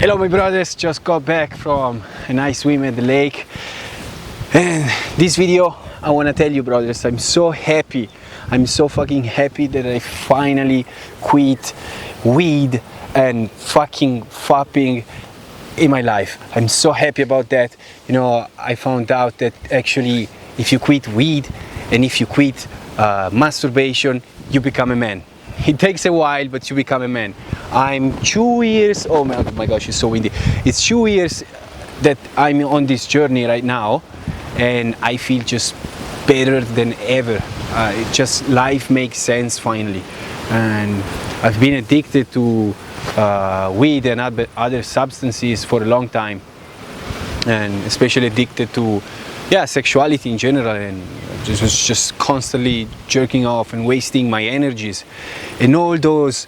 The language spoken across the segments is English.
Hello my brothers, just got back from a nice swim at the lake, and this video I want to tell you brothers, I'm so happy, I'm so fucking happy that I finally quit weed and fucking fapping in my life. I'm so happy about that. You know, I found out that actually if you quit weed and if you quit masturbation, you become a man. It takes a while, but you become a man. I'm 2 years, oh my gosh, it's so windy. It's 2 years that I'm on this journey right now, and I feel just better than ever. Just life makes sense finally. And I've been addicted to weed and other substances for a long time, and especially addicted to sexuality in general, and was just constantly jerking off and wasting my energies, and all those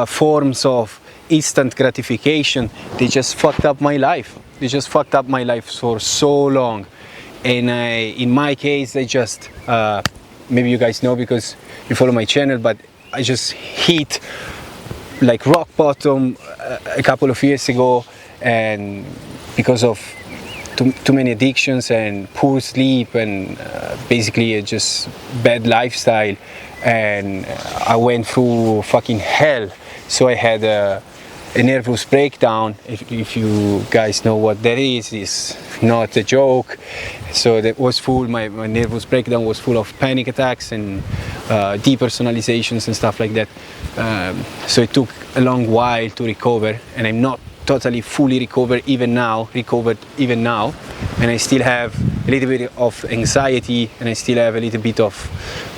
forms of instant gratification. They just fucked up my life. They just fucked up my life for so long. And in my case, I just maybe you guys know because you follow my channel, but I just hit like rock bottom a couple of years ago, and because of too many addictions and poor sleep and basically just bad lifestyle, and I went through fucking hell. So I had a nervous breakdown. If you guys know what that is, it's not a joke. So that was full, my nervous breakdown was full of panic attacks and depersonalizations and stuff like that. So it took a long while to recover, and I'm not totally fully recovered even now, and I still have a little bit of anxiety, and I still have a little bit of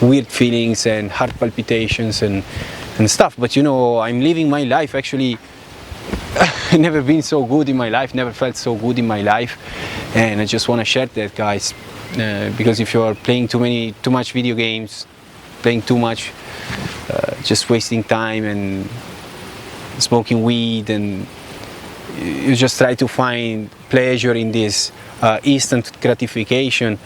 weird feelings and heart palpitations and stuff. But you know, I'm living my life. Actually, never been so good in my life, never felt so good in my life, and I just want to share that, guys, because if you are playing too much video games, playing too much, just wasting time and smoking weed, and you just try to find pleasure in this instant gratification,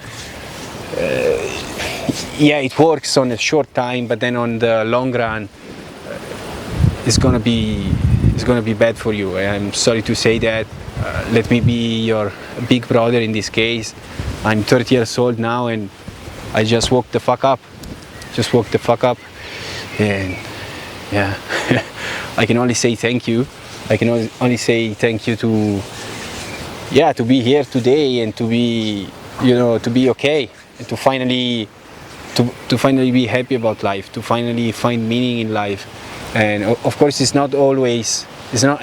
it works on a short time, but then on the long run it's gonna be bad for you. I'm sorry to say that. Let me be your big brother in this case. I'm 30 years old now, and I just woke the fuck up. And yeah, I can only say thank you. I can only say thank you to be here today, and to be, you know, to be okay, and to finally be happy about life, to finally find meaning in life. And of course it's not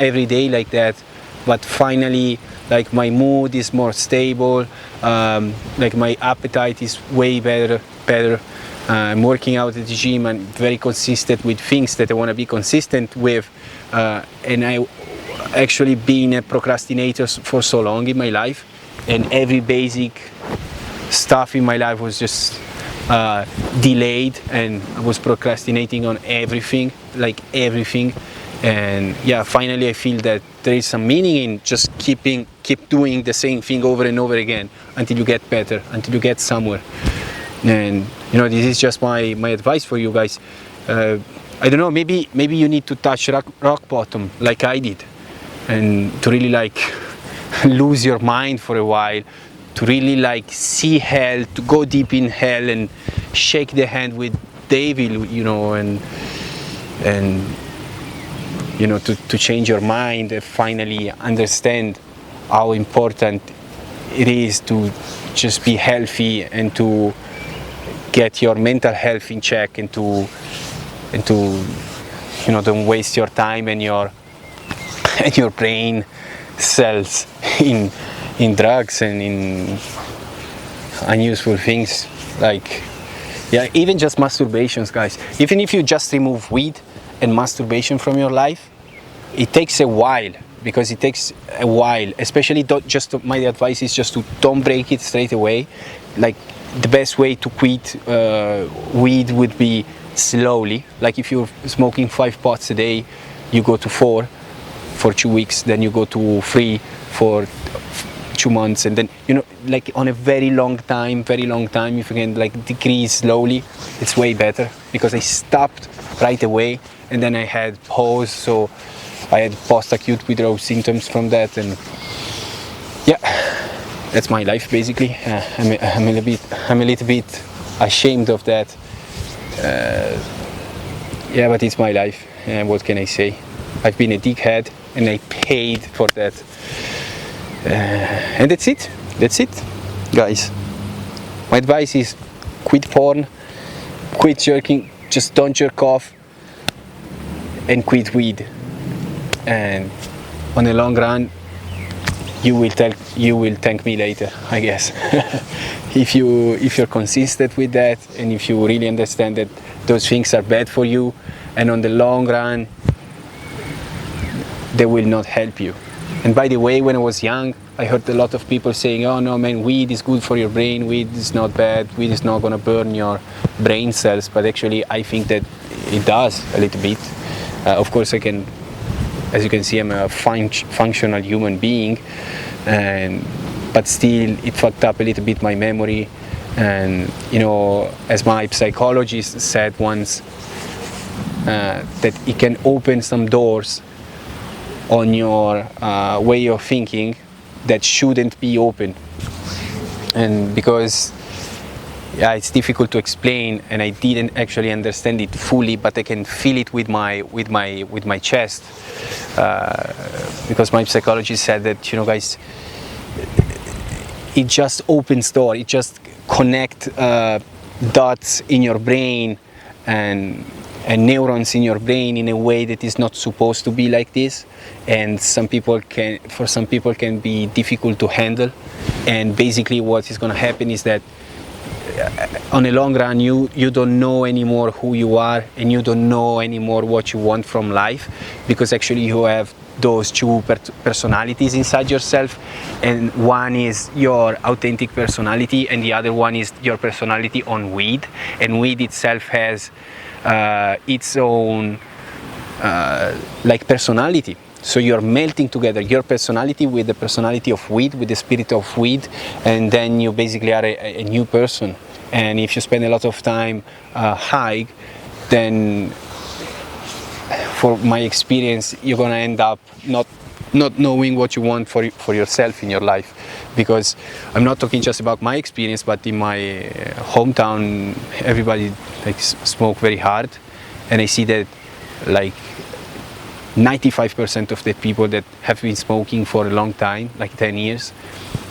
every day like that, but finally, like, my mood is more stable, like my appetite is way better. I'm working out at the gym and very consistent with things that I want to be consistent with, and I actually been a procrastinator for so long in my life, and every basic stuff in my life was just delayed, and I was procrastinating on everything, and finally I feel that there is some meaning in just keep doing the same thing over and over again until you get better, until you get somewhere. And you know, this is just my advice for you guys. I don't know, maybe you need to touch rock bottom like I did, and to really like lose your mind for a while, to really like see hell, to go deep in hell and shake the hand with devil, you know, and you know, to change your mind and finally understand how important it is to just be healthy, and to get your mental health in check, and to you know, don't waste your time and your brain cells in drugs and in unuseful things, like even just masturbations, guys. Even if you just remove weed and masturbation from your life, it takes a while, because it takes a while. Especially my advice is just to don't break it straight away. Like, the best way to quit weed would be slowly. Like, if you're smoking 5 pots a day, you go to 4 for 2 weeks, then you go to 3 for 2 months, and then, you know, like on a very long time, if you can like decrease slowly, it's way better. Because I stopped right away, and then I had pause, so I had post-acute withdrawal symptoms from that, and yeah, that's my life basically. I'm a little bit ashamed of that. Yeah, but it's my life, and what can I say? I've been a dickhead, and I paid for that. And that's it, guys. My advice is quit porn, quit jerking, just don't jerk off, and quit weed. And on the long run, you will thank me later, I guess. if you're consistent with that, and if you really understand that those things are bad for you, and on the long run they will not help you. And by the way, when I was young, I heard a lot of people saying, oh no man, weed is good for your brain, weed is not bad, weed is not gonna burn your brain cells. But actually I think that it does a little bit. Of course, as you can see, I'm a functional human being, but still it fucked up a little bit my memory. And you know, as my psychologist said once, that it can open some doors on your way of thinking that shouldn't be open. And because it's difficult to explain, and I didn't actually understand it fully, but I can feel it with my chest, because my psychologist said that, you know, guys, it just opens door, it just connect dots in your brain and neurons in your brain in a way that is not supposed to be like this. And for some people can be difficult to handle. And basically what is going to happen is that on the long run you don't know anymore who you are, and you don't know anymore what you want from life, because actually you have those two personalities inside yourself, and one is your authentic personality and the other one is your personality on weed. And weed itself has its own like personality. So you're melting together your personality with the personality of weed, with the spirit of weed, and then you basically are a new person. And if you spend a lot of time high, then for my experience, you're gonna end up not knowing what you want for yourself in your life. Because I'm not talking just about my experience, but in my hometown, everybody like smoke very hard, and I see that like 95% of the people that have been smoking for a long time, like 10 years,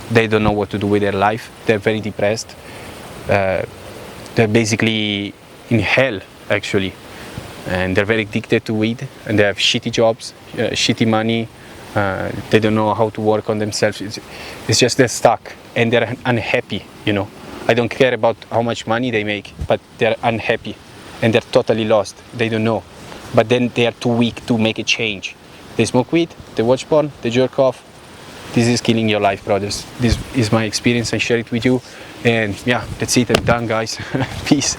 they don't know what to do with their life. They're very depressed. They're basically in hell, actually. And they're very addicted to weed, and they have shitty jobs, shitty money. They don't know how to work on themselves. It's just they're stuck, and they're unhappy, you know. I don't care about how much money they make, but they're unhappy, and they're totally lost. They don't know. But then they are too weak to make a change. They smoke weed, they watch porn, they jerk off. This is killing your life, brothers. This is my experience. I share it with you. And yeah, that's it. I'm done, guys. Peace.